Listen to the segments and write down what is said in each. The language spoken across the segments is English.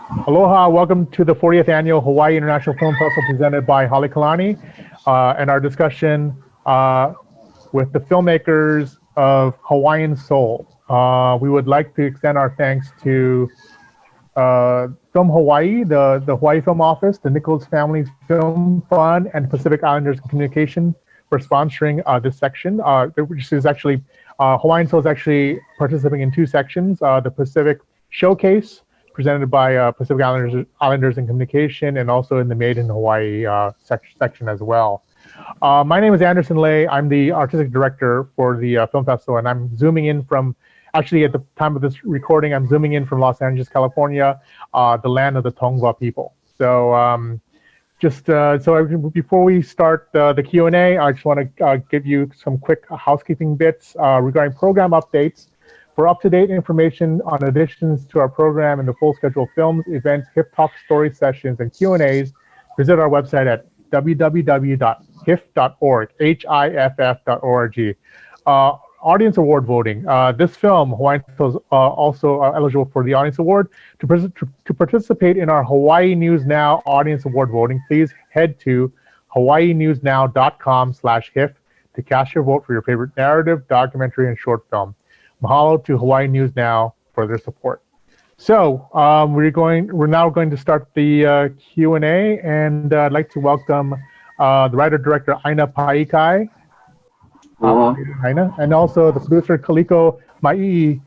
Aloha, welcome to the 40th Annual Hawaii International Film Festival presented by Halekulani and our discussion with the filmmakers of Hawaiian Soul. We would like to extend our thanks to Film Hawaii, the Hawaii Film Office, the Nichols Family Film Fund, and Pacific Islanders Communication for sponsoring this section, which is actually, Hawaiian Soul is actually participating in two sections, the Pacific Showcase, presented by Pacific Islanders in Communication, and also in the Made in Hawaii section as well. My name is Anderson Lay. I'm the artistic director for the film festival, and I'm zooming in from, actually at the time of this recording, I'm zooming in from Los Angeles, California, the land of the Tongva people. So before we start the Q&A, I just want to give you some quick housekeeping bits regarding program updates. For up-to-date information on additions to our program and the full schedule of films, events, HIFF Talk story sessions, and Q&As, visit our website at www.hiff.org, HIFF.org. Audience award voting. This film, Hawaiian Soul, is also eligible for the Audience Award. To participate in our Hawaii News Now Audience Award voting, please head to hawaiinewsnow.com/HIFF to cast your vote for your favorite narrative, documentary, and short film. Mahalo to Hawaii News Now for their support. So we're now going to start the Q&A, and I'd like to welcome the writer-director Aina Paikai, Aina, and also the producer Kaliko Maii,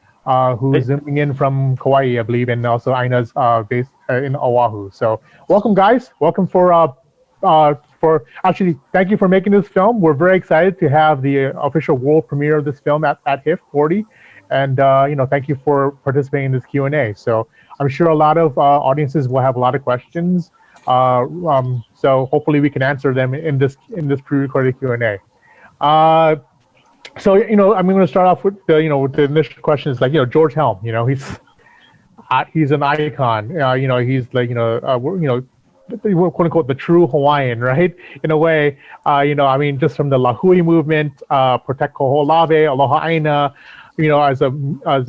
who's zooming in from Kauai, I believe, and also Aina's based in Oahu. So welcome, guys. Welcome actually, thank you for making this film. We're very excited to have the official world premiere of this film at HIFF40. And thank you for participating in this Q&A. So I'm sure a lot of audiences will have a lot of questions. So hopefully we can answer them in this pre-recorded Q&A. So I'm going to start off with with the initial question is like George Helm. He's an icon. He's like quote unquote the true Hawaiian, right? In a way, just from the Lahui movement, Protect Koholave, Aloha Aina. As a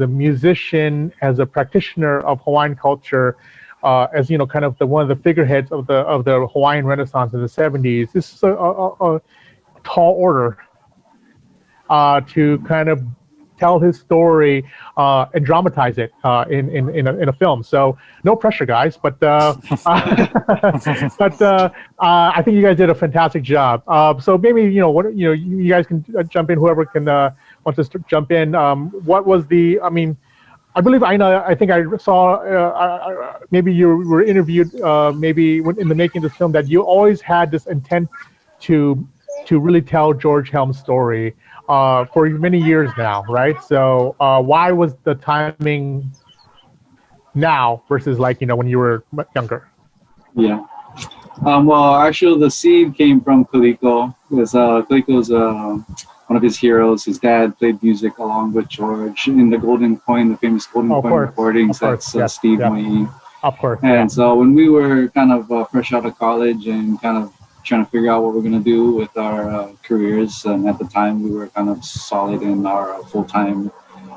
musician, as a practitioner of Hawaiian culture, as kind of one of the figureheads of the Hawaiian Renaissance in the 70s. This is a tall order to kind of tell his story and dramatize it in a film. So no pressure, guys. But I think you guys did a fantastic job. So maybe you guys can jump in. Whoever can wants to jump in. What was the? I believe Aina. I think I saw. Maybe you were interviewed. Maybe in the making of this film, that you always had this intent to really tell George Helm's story for many years now, right? So why was the timing now versus when you were younger? Yeah. Well, actually, the seed came from Kaliko. Because Kaliko's one of his heroes. His dad played music along with George in the Golden Coin, the famous Golden Coin recordings. That's yes, Steve yeah. Maie. Of course. And so when we were kind of fresh out of college and kind of trying to figure out what we're going to do with our careers, and at the time we were kind of solid in our full-time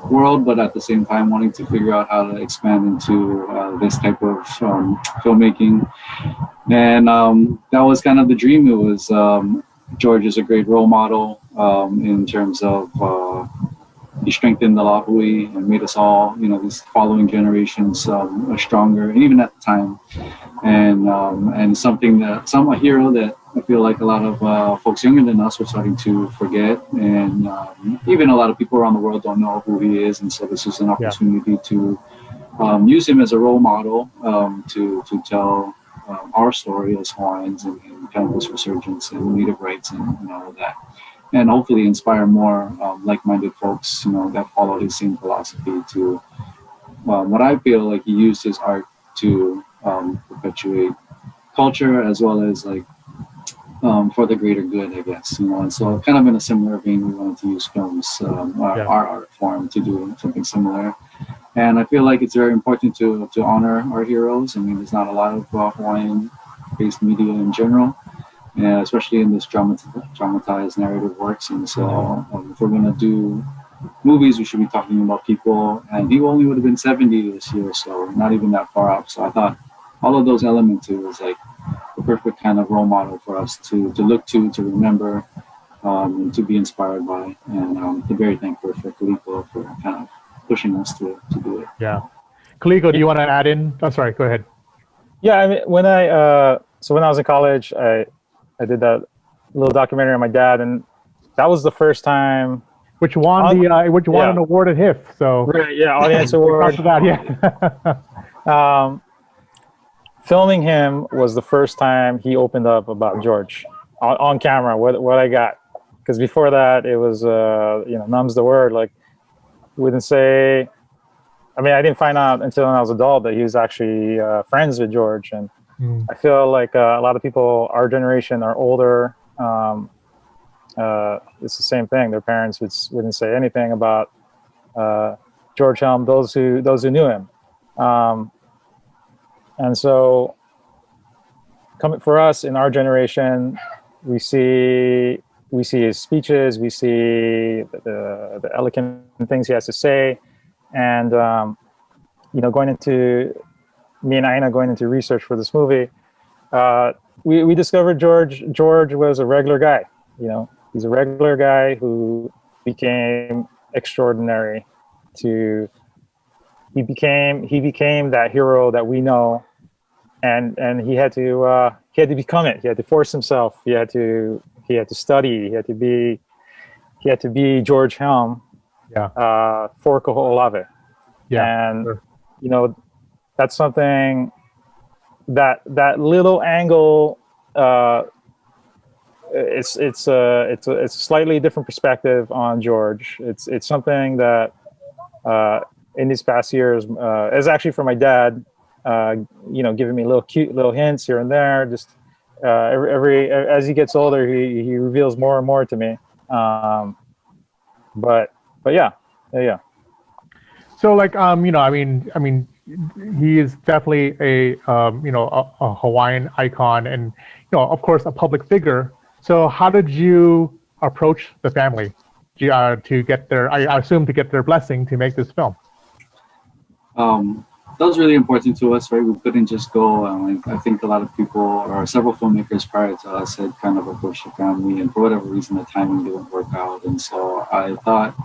world, but at the same time wanting to figure out how to expand into this type of filmmaking. And that was kind of the dream. It was George is a great role model in terms of he strengthened the Lahui and made us all, these following generations stronger, and even at the time. And something a hero that I feel like a lot of folks younger than us were starting to forget, and even a lot of people around the world don't know who he is. And so this is an opportunity to use him as a role model to tell our story as Hawaiians and kind of this resurgence in native rights and all of that, and hopefully inspire more like-minded folks, that follow his same philosophy to what I feel like he used his art to perpetuate culture as well as for the greater good, I guess, and so kind of in a similar vein, we wanted to use films, our art form, to do something similar. And I feel like it's very important to honor our heroes. There's not a lot of Hawaiian-based media in general, especially in this dramatized narrative works. And so if we're going to do movies, we should be talking about people. And he only would have been 70 this year, so not even that far out. So I thought all of those elements, it was like the perfect kind of role model for us to look to remember, and to be inspired by. And I'm very thankful for Kaliko for kind of pushing us to do it. Yeah. Kaliko, do you want to add in? I'm sorry, go ahead. Yeah, I mean, when I was in college, I did that little documentary on my dad, and that was the first time. Which won an award at HIFF. So right, yeah, audience award. Talk about, yeah. Filming him was the first time he opened up about George on camera. What I got, because before that it was numbs the word. Like, we didn't say. I mean, I didn't find out until I was an adult that he was actually friends with George, and I feel like a lot of people our generation are older. It's the same thing. Their parents wouldn't say anything about George Helm. Those who knew him, and so coming for us in our generation, we see his speeches, we see the elegant things he has to say, and going into me and Aina going into research for this movie, we discovered George was a regular guy. He's a regular guy who became extraordinary. He became that hero that we know, and he had to become it. He had to force himself. He had to study. He had to be George Helm. Yeah. For Koho'olawe. Yeah. And sure. That's something that little angle. It's a slightly different perspective on George. It's something that in these past years is actually from my dad. Giving me cute little hints here and there. Just every as he gets older, he reveals more and more to me. But yeah. So like I mean, he is definitely a Hawaiian icon, and of course a public figure. So how did you approach the family to get I assume to get their blessing to make this film? That was really important to us, right? We couldn't just go. I think a lot of people, or several filmmakers prior to us, had kind of approached the family, and for whatever reason, the timing didn't work out. And so I thought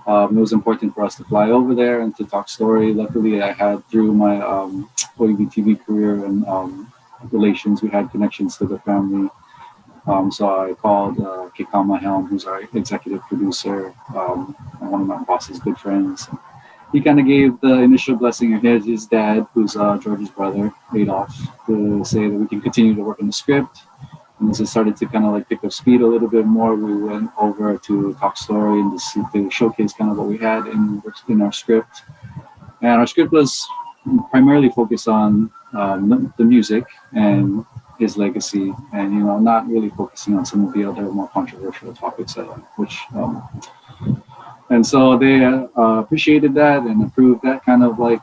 it was important for us to fly over there and to talk story. Luckily, I had, through my OEB TV career and relations, we had connections to the family. So I called Kekama Helm, who's our executive producer, one of my boss's good friends. He kind of gave the initial blessing of his dad, who's George's brother, Adolf, to say that we can continue to work on the script. And as it started to kind of like pick up speed a little bit more, we went over to talk story and to showcase kind of what we had in our script. And our script was primarily focused on the music and his legacy, and not really focusing on some of the other more controversial topics, and so they appreciated that and approved that kind of like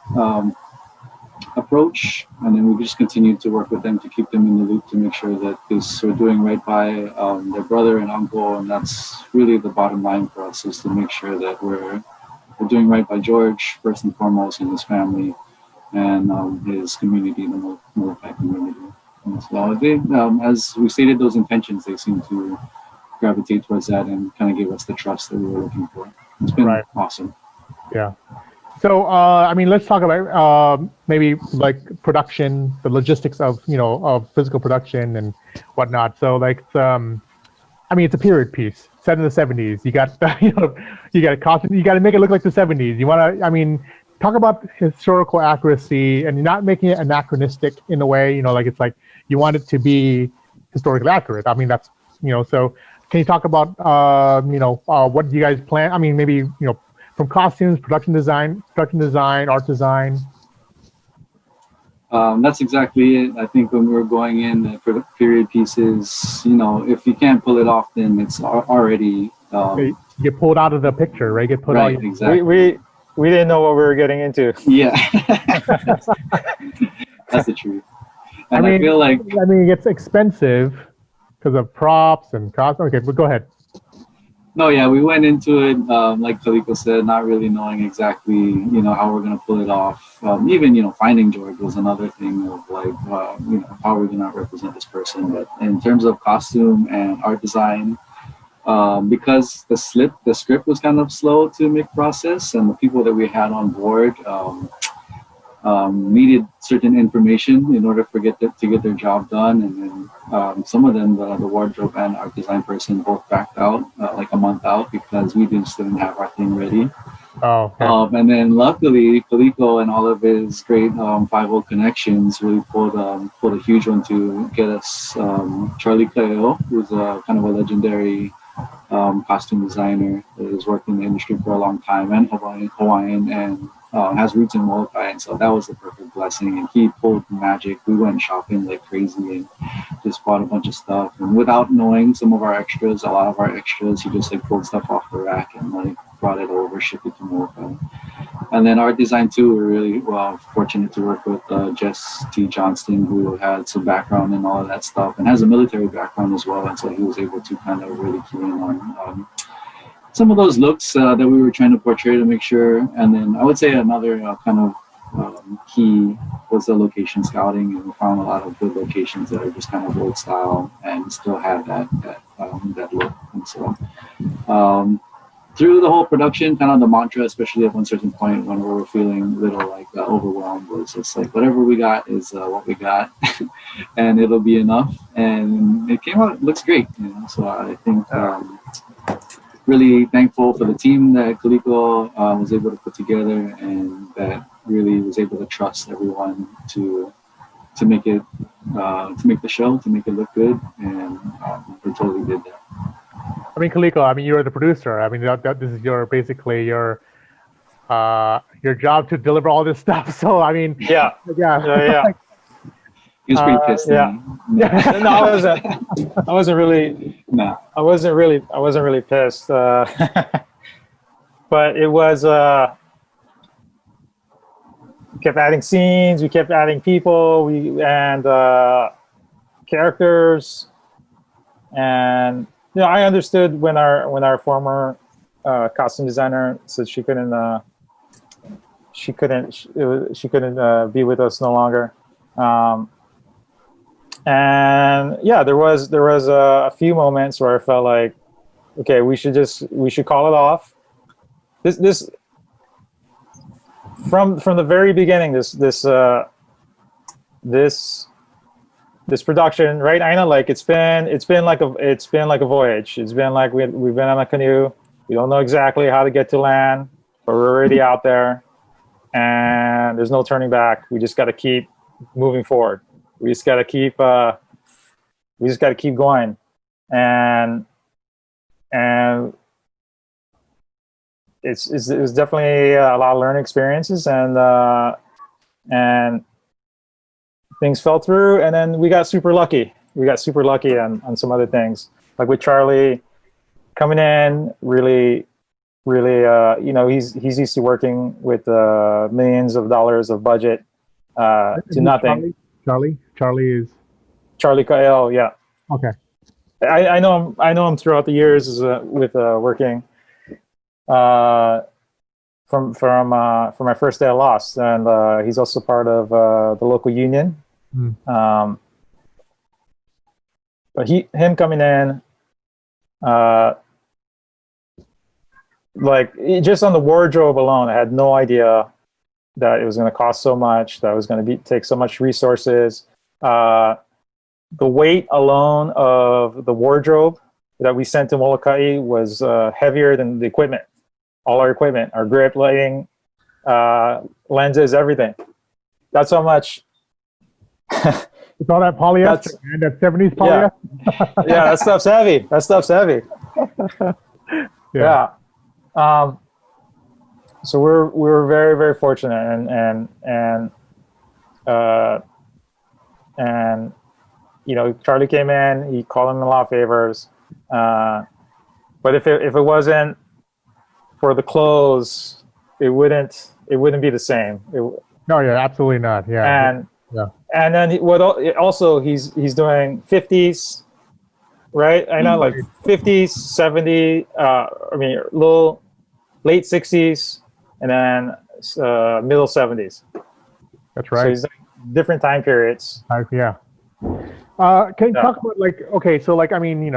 approach. And then we just continued to work with them to keep them in the loop, to make sure that we're doing right by their brother and uncle. And that's really the bottom line for us, is to make sure that we're doing right by George, first and foremost, and his family and his community, the Molokai community. And so they, as we stated those intentions, they seem to gravitate towards that and kind of give us the trust that we were looking for. It's been awesome. Yeah. So, let's talk about maybe like production, the logistics of physical production and whatnot. So, like, it's a period piece set in the 70s. You got you got a costume. You got to make it look like the 70s. You want to, talk about historical accuracy and not making it anachronistic in a way. Like it's like you want it to be historically accurate. That's So, can you talk about what do you guys plan? Maybe from costumes, production design, art design. That's exactly it. I think when we were going in for period pieces, if you can't pull it off, then it's already you get pulled out of the picture, right? Get put right, out. Exactly. We didn't know what we were getting into. Yeah, that's the truth. And I feel like it's expensive because of props and costumes. Okay, but go ahead. No, yeah, we went into it, like Kaliko said, not really knowing exactly, how we're gonna pull it off. Even, finding George was another thing of like, how are we gonna represent this person? But in terms of costume and art design, because the script was kind of slow to make process, and the people that we had on board needed certain information in order to get their job done, and then some of them, the wardrobe and art design person, both backed out like a month out because we just didn't have our thing ready. Oh, okay. And then luckily, Kaliko and all of his great 5 connections really pulled a huge one to get us Charlie Kaeo, who's a kind of a legendary costume designer that has worked in the industry for a long time, and Hawaiian, and has roots in Molokai, and so that was the perfect blessing. And he pulled magic. We went shopping like crazy and just bought a bunch of stuff. And without knowing some of our extras, a lot of our extras, he just like pulled stuff off the rack and like brought it over, shipped it to Molokai. And then art design too, we're really fortunate to work with Jess T. Johnston, who had some background in all of that stuff and has a military background as well. And so he was able to kind of really key in on some of those looks that we were trying to portray to make sure. And then I would say another kind of key was the location scouting, and we found a lot of good locations that are just kind of old style and still have that look. And so through the whole production, kind of the mantra, especially at one certain point when we were feeling a little like overwhelmed, was just like whatever we got is what we got, and it'll be enough. And it came out, it looks great, So I think really thankful for the team that Kaliko was able to put together, and that really was able to trust everyone to make it to make the show, to make it look good, and they totally did that. I mean, Kaliko, you're the producer. This is basically your job to deliver all this stuff. So, yeah. He was pretty pissed. Yeah. No, I wasn't really. No. I wasn't really pissed. But it was. We kept adding scenes. We kept adding people. And characters. And I understood when our former costume designer said she couldn't be with us no longer. And yeah, there was a few moments where I felt like, okay, we should call it off. This from the very beginning, this production, right, Aina? Like it's been like a voyage. It's been like we've been on a canoe. We don't know exactly how to get to land, but we're already out there, and there's no turning back. We just got to keep moving forward. We just got to keep going, and it was definitely a lot of learning experiences, and things fell through, and then we got super lucky. We got super lucky on some other things, like with Charlie coming in, really, he's used to working with millions of dollars of budget to nothing. Charlie is Charlie Kael, yeah. Okay. I know him throughout the years with working from my first day at Lost, and he's also part of the local union. But him coming in, like just on the wardrobe alone, I had no idea that it was going to cost so much, that it was going to take so much resources. The weight alone of the wardrobe that we sent to Molokai was heavier than the equipment. All our equipment, our grip, lighting, lenses, everything. That's how much. It's all that polyester, man. That 70s polyester. Yeah, that stuff's heavy. Yeah. So we're very, very fortunate, and Charlie came in. He called in a lot of favors, but if it wasn't for the clothes, it wouldn't be the same. No, yeah, absolutely not. Yeah, and then he's doing 50s, right? I know, like 50s, 70s. I mean, little late 60s, and then middle 70s. That's So right. it's like different time periods. Yeah. Can you Yeah. talk about like, okay, so like, I mean,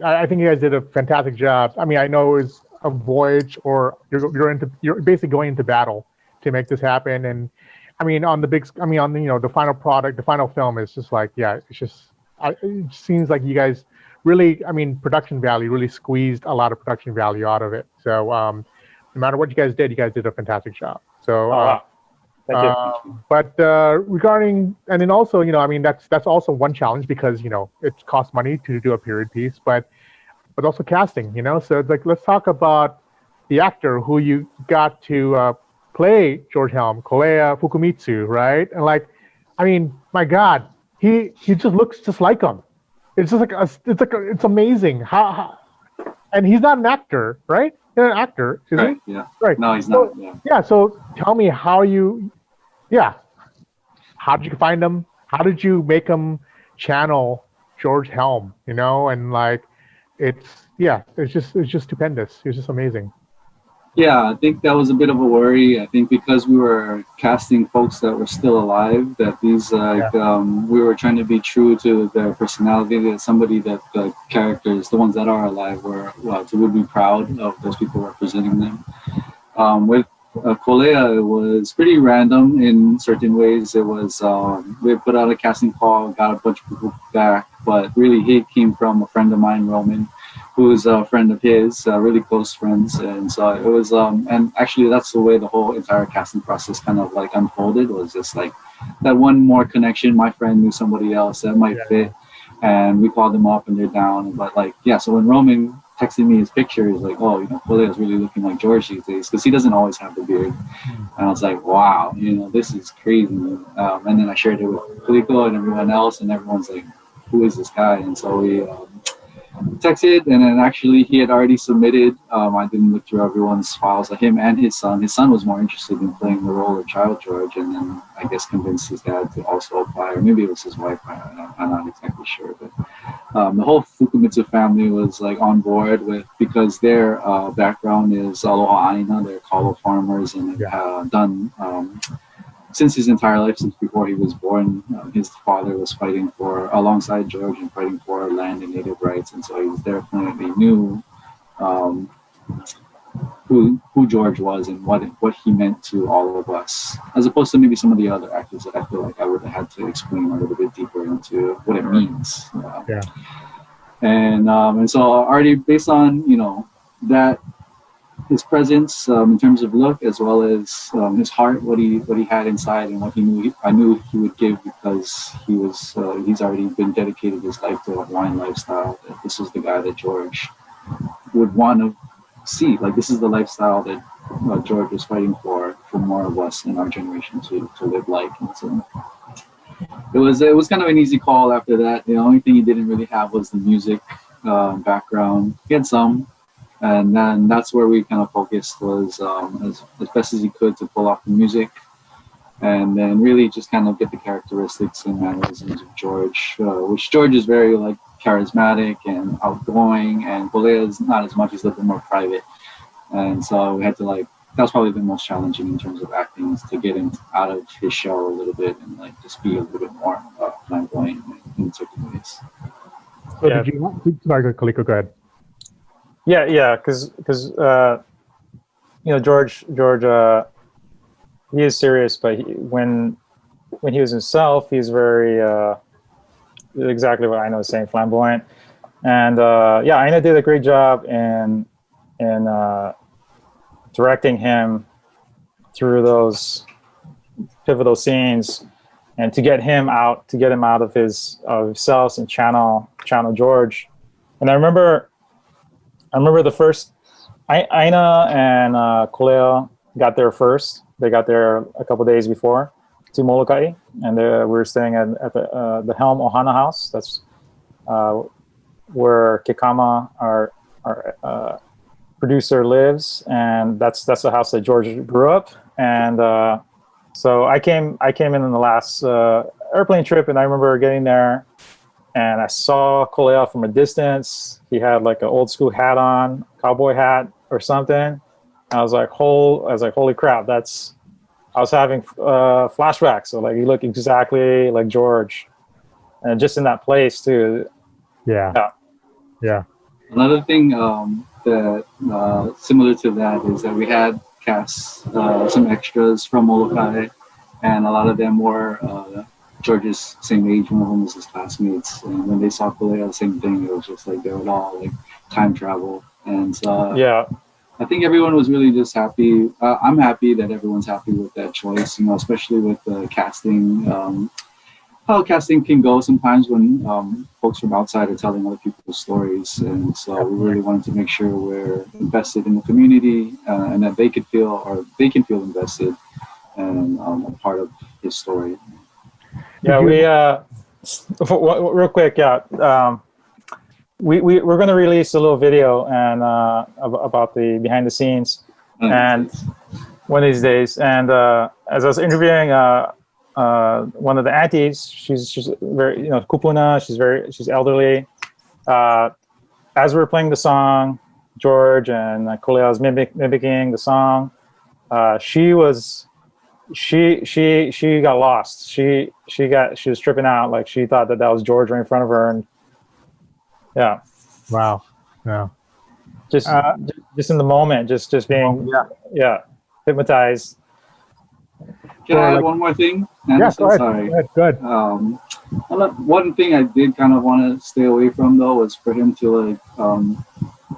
I think you guys did a fantastic job. I mean, I know it was a voyage, or you're basically going into battle to make this happen. And I mean, on the the final product, the final film is just like, yeah, it's just, it seems like you guys really, I mean, production value really squeezed a lot of production value out of it. So no matter what you guys did a fantastic job. So. Oh, wow. Thank you. But regarding, and then also, I mean, that's also one challenge, because it costs money to do a period piece, but also casting. So it's like, let's talk about the actor who you got to play George Helm, Kolea Fukumitsu, right? And like, I mean, my God, he just looks just like him. It's just like it's amazing how, and he's not an actor, right? He's not an actor, is Right. he? Yeah. Right. No, he's So, not. yeah. So tell me how you. Yeah. How did you find him? How did you make him channel George Helm? And like, it's just stupendous. It's just amazing. Yeah, I think that was a bit of a worry. I think because we were casting folks that were still alive, that we were trying to be true to their personality. That somebody that the characters, the ones that are alive, would be proud of those people representing them. With Kolea, it was pretty random in certain ways. It was we put out a casting call, got a bunch of people back, but really he came from a friend of mine, Roman, who's a friend of his, really close friends, and so it was. And actually, that's the way the whole entire casting process kind of like unfolded. Was just like that one more connection. My friend knew somebody else that might fit, and we called them up, and they're down. But like, yeah. So when Roman texted me his picture, he's like, "Oh, Kolea is really looking like George these days," because he doesn't always have the beard. And I was like, "Wow, this is crazy." And then I shared it with Kaliko and everyone else, and everyone's like, "Who is this guy?" And so we texted, and then actually he had already submitted. I didn't look through everyone's files. Him and his son. His son was more interested in playing the role of Child George, and then I guess convinced his dad to also apply, or maybe it was his wife. I'm not exactly sure, but the whole Fukumitsu family was like on board because their background is Aloha Aina. They're kalo farmers, and they've done. Since his entire life, since before he was born, his father was fighting alongside George and fighting for land and native rights, and so he definitely knew who George was and what he meant to all of us, as opposed to maybe some of the other actors that I feel like I would have had to explain a little bit deeper into what it means. Yeah. And so already based on that. His presence in terms of look, as well as his heart, what he had inside, and what he knew. I knew he would give, because he's already been dedicated his life to a Hawaiian lifestyle. That this is the guy that George would want to see. Like, this is the lifestyle that George was fighting for more of us in our generation to live like. And so it was kind of an easy call after that. The only thing he didn't really have was the music background. He had some. And then that's where we kind of focused, was as best as he could to pull off the music, and then really just kind of get the characteristics and mannerisms of George, which George is very like charismatic and outgoing, and Kolea is not as much. He's a little bit more private, and so we had to that was probably the most challenging in terms of acting, is to get him out of his shell a little bit and like just be a little bit more flamboyant in certain ways. So did you? Sorry, Kaliko, go ahead. Yeah, because George, he is serious, but when he was himself, he's very exactly what Aina was saying, flamboyant, and Aina did a great job in directing him through those pivotal scenes, and to get him out of himself and channel George. And I remember the first, Aina and Kolea got there first. They got there a couple days before to Molokai, and we were staying at the Helm Ohana house. That's where Kekama, our producer, lives, and that's the house that George grew up. And so I came in the last airplane trip, and I remember getting there, and I saw Kolea from a distance. He had like an old school hat on, cowboy hat or something. I was like, holy crap, that's. I was having flashbacks. So like, he looked exactly like George, and just in that place too. Yeah. Yeah. Yeah. Another thing that similar to that is that we had cast some extras from Molokai, and a lot of them were George's same age. One of them was his classmates, and when they saw Kolea, the same thing. It was just like they would all like time travel, and so Yeah. I think everyone was really just happy. I'm happy that everyone's happy with that choice, you know, especially with the casting. How casting can go sometimes when folks from outside are telling other people's stories, and so we really wanted to make sure we're invested in the community and that they can feel invested and a part of his story. Yeah, real quick, yeah. We're going to release a little video and about the behind the scenes and one of these days. And as I was interviewing one of the aunties, she's very, you know, kupuna. She's elderly. As we were playing the song, George and Kolea was mimicking the song. She got lost. She was tripping out. Like she thought that was George right in front of her, and yeah. Wow. Yeah. Just in the moment, just being hypnotized. Can I add one more thing? Anderson? Yeah, go ahead. Sorry. Go ahead. One thing I did kind of want to stay away from though was for him to like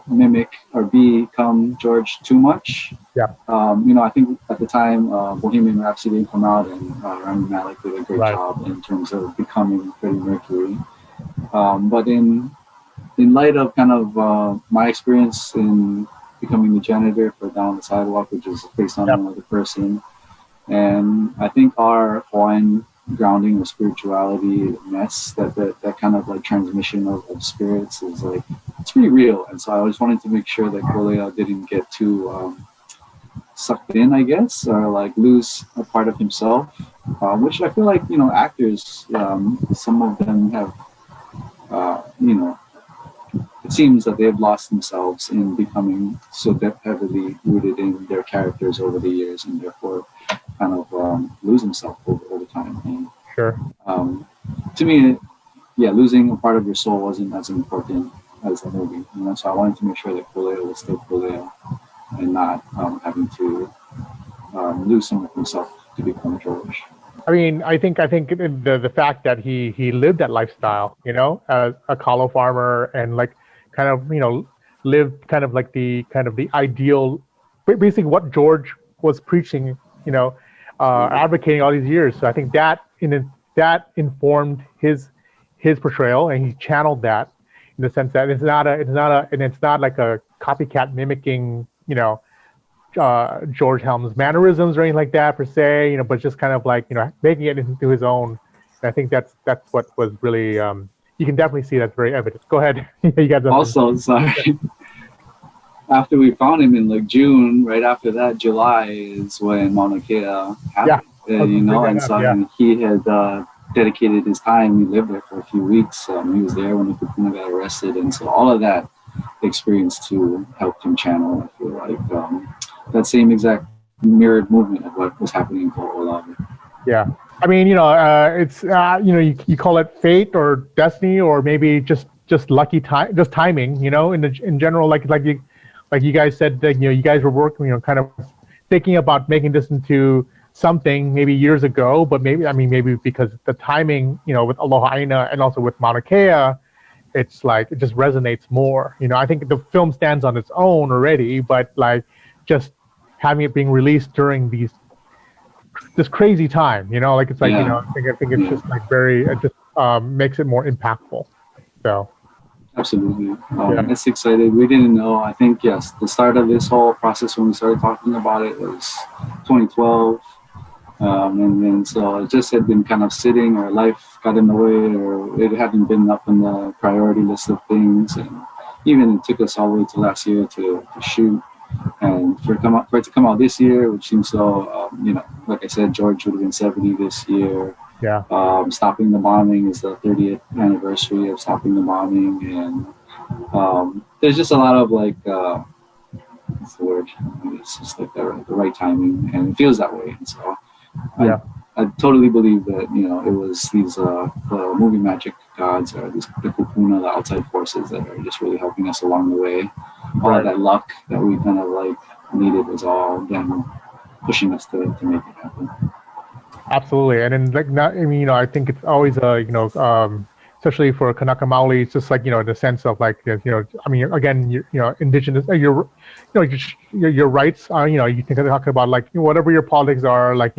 mimic or become George too much. Yeah. You know, I think at the time Bohemian Rhapsody didn't come out, and Rami Malek did a great job in terms of becoming Freddie Mercury. But in light of kind of my experience in becoming the janitor for Down the Sidewalk, which is based on another person, and I think our Hawaiian grounding of spirituality mess, that kind of like transmission of spirits is like, it's pretty real. And so I always wanted to make sure that Kolea didn't get too sucked in, I guess, or like lose a part of himself, which I feel like, you know, actors, some of them have, you know, it seems that they've lost themselves in becoming so heavily rooted in their characters over the years, and therefore kind of lose himself over time. And, sure. To me, losing a part of your soul wasn't as important as the movie. You know, so I wanted to make sure that Kolea was still Kolea and not having to lose some of himself to become George. I mean, I think the fact that he lived that lifestyle, you know, as a kalo farmer, and like kind of, you know, lived kind of like the ideal, basically what George was preaching, you know, advocating all these years. So I think that informed his portrayal, and he channeled that in the sense that it's not like a copycat mimicking, you know, George Helm's mannerisms or anything like that per se, you know, but just kind of like, you know, making it into his own. And I think that's what was really, you can definitely see that's very evident. Go ahead. You guys also, sorry. After we found him in like June, right after that, July is when Mauna Kea happened. You know, and so he had dedicated his time. He lived there for a few weeks. He was there when the Kupuna got arrested, and so all of that experience too helped him channel, I feel like, that same exact mirrored movement of what was happening in Ko'olawe. Yeah, I mean, you know, it's you know, you call it fate or destiny, or maybe just lucky time, just timing. You know, in general, like you guys said that, you know, you guys were working, you know, kind of thinking about making this into something maybe years ago, but maybe because the timing, you know, with Aloha Aina and also with Mauna Kea, it's like it just resonates more. You know, I think the film stands on its own already, but like just having it being released during this crazy time, you know, like it's like, you know, I think it's just like it just makes it more impactful. So absolutely. It's excited. We didn't know. I think, yes, the start of this whole process when we started talking about it was 2012. And then so it just had been kind of sitting, or life got in the way, or it hadn't been up on the priority list of things. And even it took us all the way to last year to shoot. And for it to come out this year, which seems so, you know, like I said, George would have been 70 this year. Yeah. Stopping the bombing is the 30th anniversary of stopping the bombing, and there's just a lot of like what's the word? It's just like the right timing, and it feels that way. And so Yeah. I totally believe that, you know, it was these the movie magic gods, or these the kupuna, the outside forces that are just really helping us along the way. All of that luck that we kind of like needed was all them pushing us to make it happen. Absolutely. And then like not, I mean, I think it's always especially for Kanaka Maoli, it's just like, the sense of like, I mean, again, indigenous, your rights are, you think talking about like whatever your politics are, like,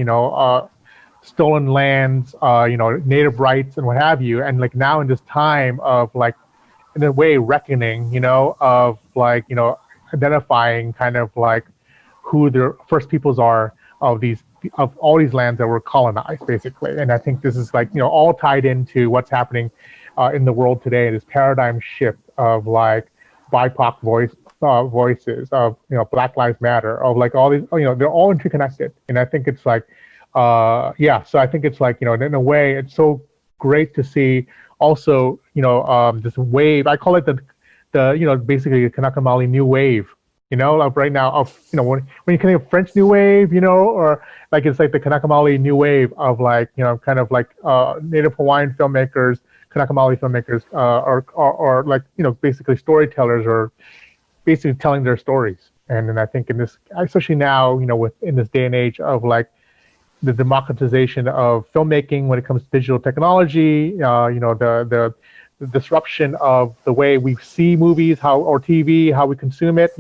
stolen lands, native rights and what have you. And like now in this time of like, in a way, reckoning, of like, identifying kind of like who the first peoples are of all these lands that were colonized, basically. And I think this is like, all tied into what's happening in the world today, this paradigm shift of like BIPOC voices, of, Black Lives Matter, of like all these, they're all interconnected. And I think it's like, so I think it's like, in a way, it's so great to see also, this wave, I call it the basically the Kanaka Maoli new wave, like right now of, when you think of French New Wave, or like it's like the Kanaka Maoli new wave of like, kind of like Native Hawaiian filmmakers, Kanaka Maoli filmmakers, or like, basically storytellers, or basically telling their stories. And then I think in this, especially now, in this day and age of like the democratization of filmmaking when it comes to digital technology, the disruption of the way we see movies, or TV, how we consume it,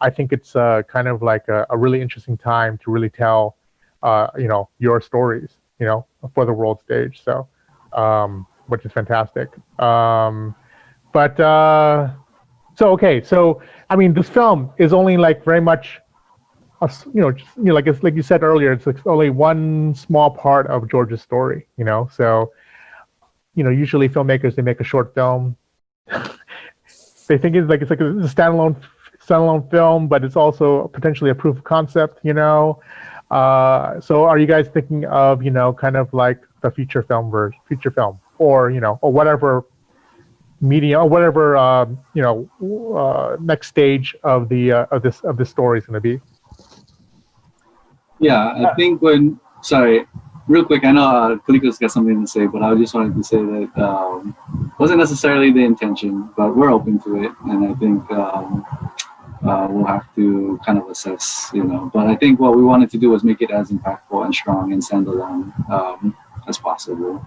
I think it's kind of like a really interesting time to really tell, your stories, for the world stage. So, which is fantastic. Okay. So, I mean, this film is only like very much, like it's like you said earlier, it's like only one small part of George's story, So, usually filmmakers, they make a short film. They think it's like a standalone film, but it's also potentially a proof of concept, So are you guys thinking of, kind of like the feature film, or or whatever media, or whatever next stage of the of this story is going to be? Yeah, I think sorry, real quick, I know Kaliko's got something to say, but I just wanted to say that wasn't necessarily the intention, but we're open to it, and I think we'll have to kind of assess, But I think what we wanted to do was make it as impactful and strong and standalone as possible.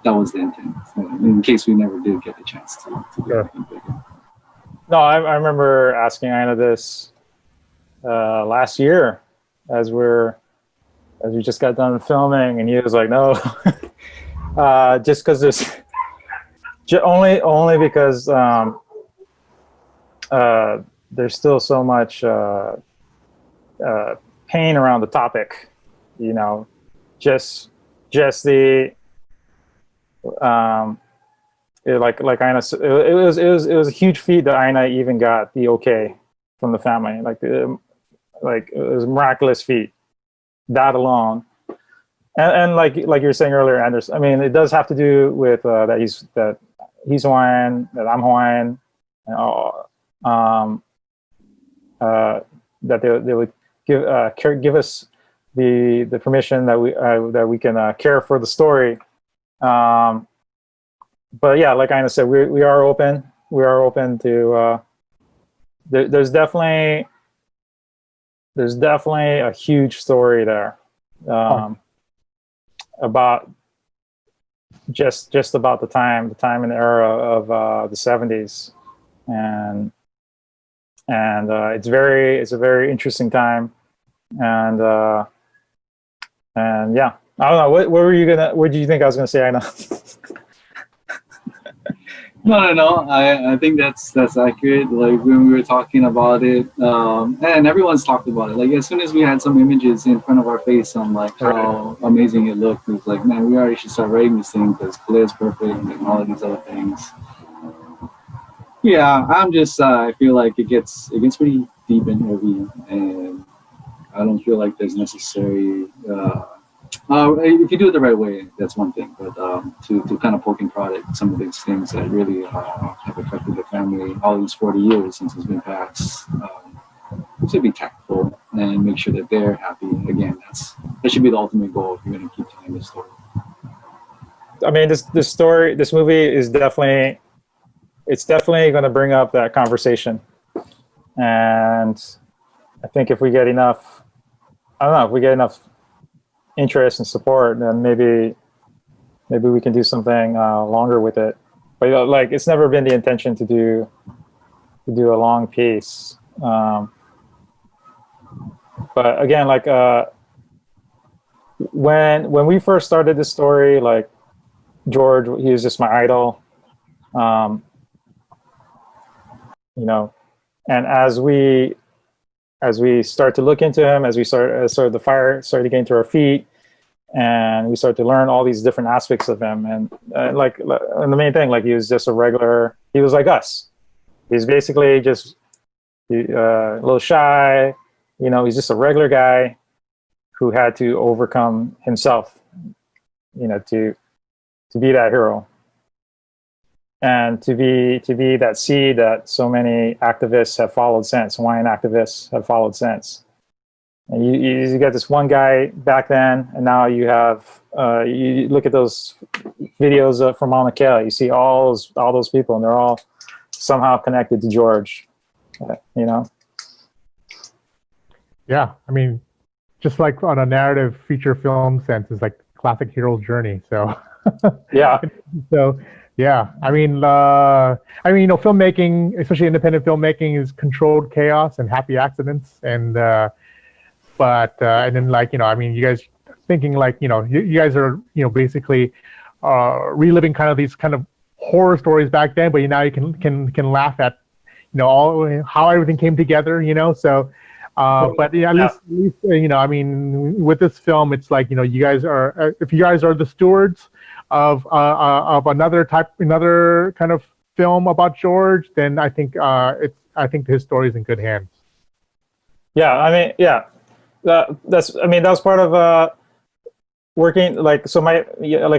That was the intent, in case we never did get the chance to do anything bigger. No, I remember asking Aina this last year as we just got done filming, and he was like, "No, just because there's only because there's still so much pain around the topic, just the." Like Aina, it was a huge feat that Aina even got the okay from the family. Like it was a miraculous feat, that alone. And like you were saying earlier, Anders, I mean, it does have to do with that he's Hawaiian, that I'm Hawaiian, and that they would give us the permission that we can care for the story. But yeah, like Aina said, we are open. We are open to. There's definitely a huge story there, about just about the time and era of the 70s, and it's a very interesting time, and yeah, I don't know. What do you think I was gonna say, Aina? No. I think that's accurate. Like when we were talking about it, and everyone's talked about it. Like as soon as we had some images in front of our face on like how amazing it looked, it was like, man, we already should start writing this thing because Kale's perfect and all of these other things. Yeah, I'm just I feel like it gets pretty deep and heavy, and I don't feel like there's necessary If you do it the right way, that's one thing. But to kind of poke and prod at some of these things that really have affected the family all these 40 years since it's been passed, to be tactful and make sure that they're happy. Again, that should be the ultimate goal if you're going to keep telling this story. I mean, this movie is definitely going to bring up that conversation, and I think if we get enough, I don't know, if we get enough interest and support, then maybe we can do something longer with it. But like, it's never been the intention to do a long piece. But again, like when we first started this story, like George, he was just my idol, you know. And as we start to look into him, as the fire started to get into our feet, and we started to learn all these different aspects of him, and the main thing, like, he was just he was like us. He's basically just a little shy, you know. He's just a regular guy who had to overcome himself, you know, to be that hero, and to be that seed that so many activists have followed since. Hawaiian activists have followed since. And you got this one guy back then, and now you have you look at those videos from Mauna Kea. You see all those people, and they're all somehow connected to George, you know. Yeah, I mean, just like on a narrative feature film sense, it's like classic hero's journey. So yeah. So yeah, I mean, you know, filmmaking, especially independent filmmaking, is controlled chaos and happy accidents, and then, like, you know, I mean, you guys thinking, like, you know, you guys are, you know, basically reliving kind of these kind of horror stories back then, but now you can laugh at, you know, how everything came together, you know. So but yeah, at least you know, I mean, with this film, it's like, you know, you guys are, if you guys are the stewards of another kind of film about George, then I think his story is in good hands. Yeah, I mean, yeah, that was part of working, like, so like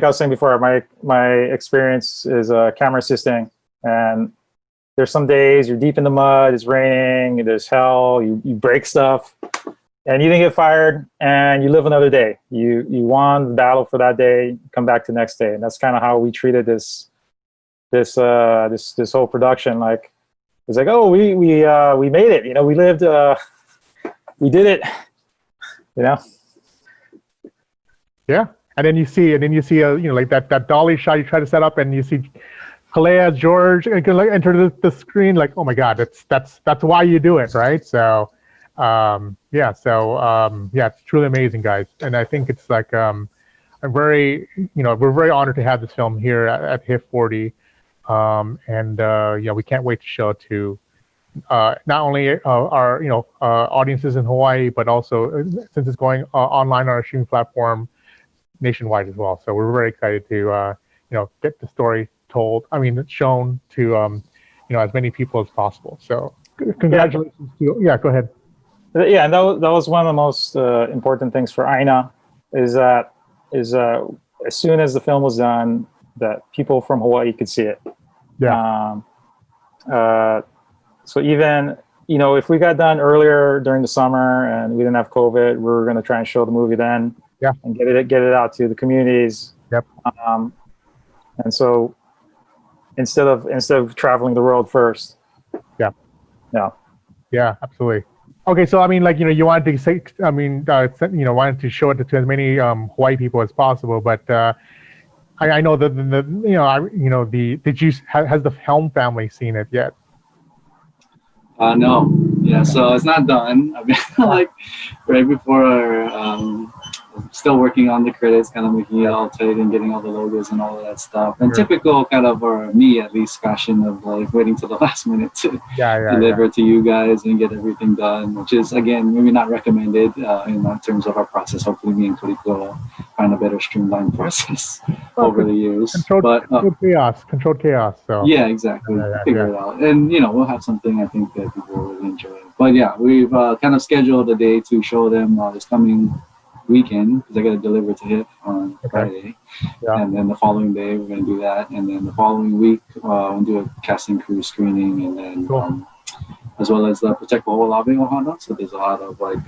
I was saying before, my experience is camera assisting, and there's some days you're deep in the mud, it's raining, there's hell, you break stuff, and you didn't get fired, and you live another day. You won the battle for that day, come back to the next day. And that's kind of how we treated this whole production. Like, it's like, oh, we made it, you know, we lived, we did it, you know. Yeah, and then you see you know, like that dolly shot you try to set up, and you see Kalea, George, enter the screen, like, oh my God, that's why you do it, right? So, yeah, it's truly amazing, guys, and I think it's like, we're very honored to have this film here at HIFF40, and yeah, we can't wait to show it to not only our audiences in Hawaii, but also, since it's going online on our streaming platform, nationwide as well. So we're very excited to get the story shown to as many people as possible. So congratulations. Yeah, go ahead. Yeah, and that was one of the most important things for Aina, is that as soon as the film was done, that people from Hawaii could see it. Yeah. So even, if we got done earlier during the summer and we didn't have COVID, we were going to try and show the movie then. Yeah. And get it out to the communities. Yep. And so instead of traveling the world first. Yeah. Yeah. Yeah, absolutely. Okay, so you wanted to say, wanted to show it to as many Hawaii people as possible, but I know that has the Helm family seen it yet? No. Yeah, so it's not done. I mean, like right before still working on the credits, kind of making it all tight and getting all the logos and all of that stuff. And Sure. typical kind of, or me at least, fashion of like waiting till the last minute to deliver to you guys and get everything done, which is, again, maybe not recommended in terms of our process. Hopefully me and Kuriko find a better streamlined process over the years. Controlled chaos. So yeah, exactly. Figure it out. And, we'll have something I think that people will really enjoy. But yeah, we've kind of scheduled a day to show them this coming weekend because I got to deliver to HIFF on Okay. Friday. Yeah. And then the following day, we're going to do that. And then the following week, we'll do a casting crew screening. And then, Cool. as well as the Protect Owalabe Ohana. So there's a lot of like,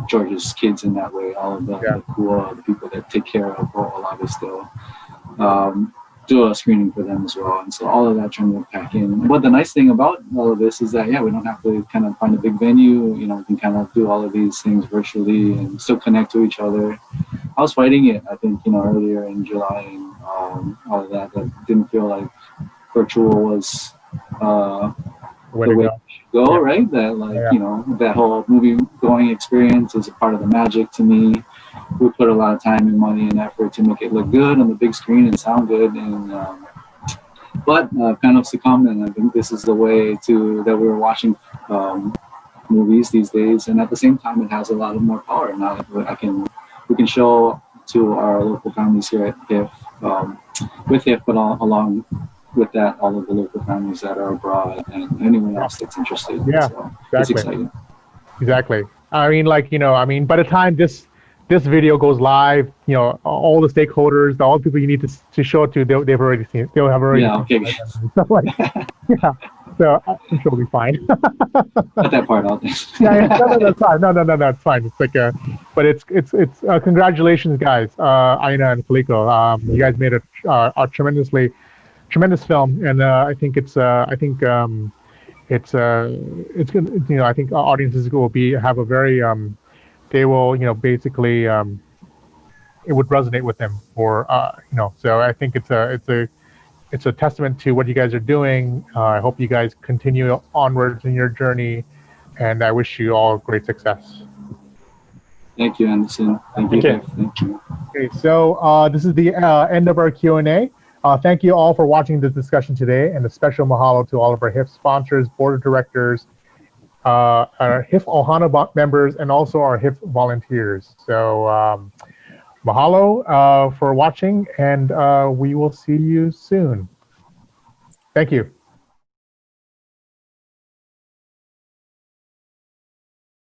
George's kids in that way, all of the cool the people that take care of Owalabe still. Do a screening for them as well. And so all of that trying to pack in. But the nice thing about all of this is that, we don't have to kind of find a big venue. We can kind of do all of these things virtually and still connect to each other. I was fighting it, I think, earlier in July and all of that. I didn't feel like virtual was the way to go, right? That that whole movie going experience is a part of the magic to me. We put a lot of time and money and effort to make it look good on the big screen and sound good, and but kind of succumbed, and I think this is the way that we're watching movies these days, and at the same time it has a lot of more power now. We can show to our local families here at HIFF with HIFF, but along with that, all of the local families that are abroad and anyone else that's interested. Yeah, so exactly. It's exciting. Exactly. I mean, by the time this video goes live, all the stakeholders, all the people you need to show it to, they've already seen it. They'll have already seen it. So I'm sure we'll be fine. Cut that part out. No, that's fine. No, it's fine. It's like but it's congratulations, guys, Aina and Kaliko. You guys made a tremendous film, and I think it's good. I think our audiences will have a very they will basically it would resonate with them, or so I think it's a testament to what you guys are doing. I hope you guys continue onwards in your journey, and I wish you all great success. Thank you, Anderson. Thank you. Okay, so this is the end of our Q&A. Thank you all for watching this discussion today, and a special mahalo to all of our HIFF sponsors, board of directors, our HIFF Ohana members, and also our HIFF volunteers. So mahalo for watching, and we will see you soon. Thank you.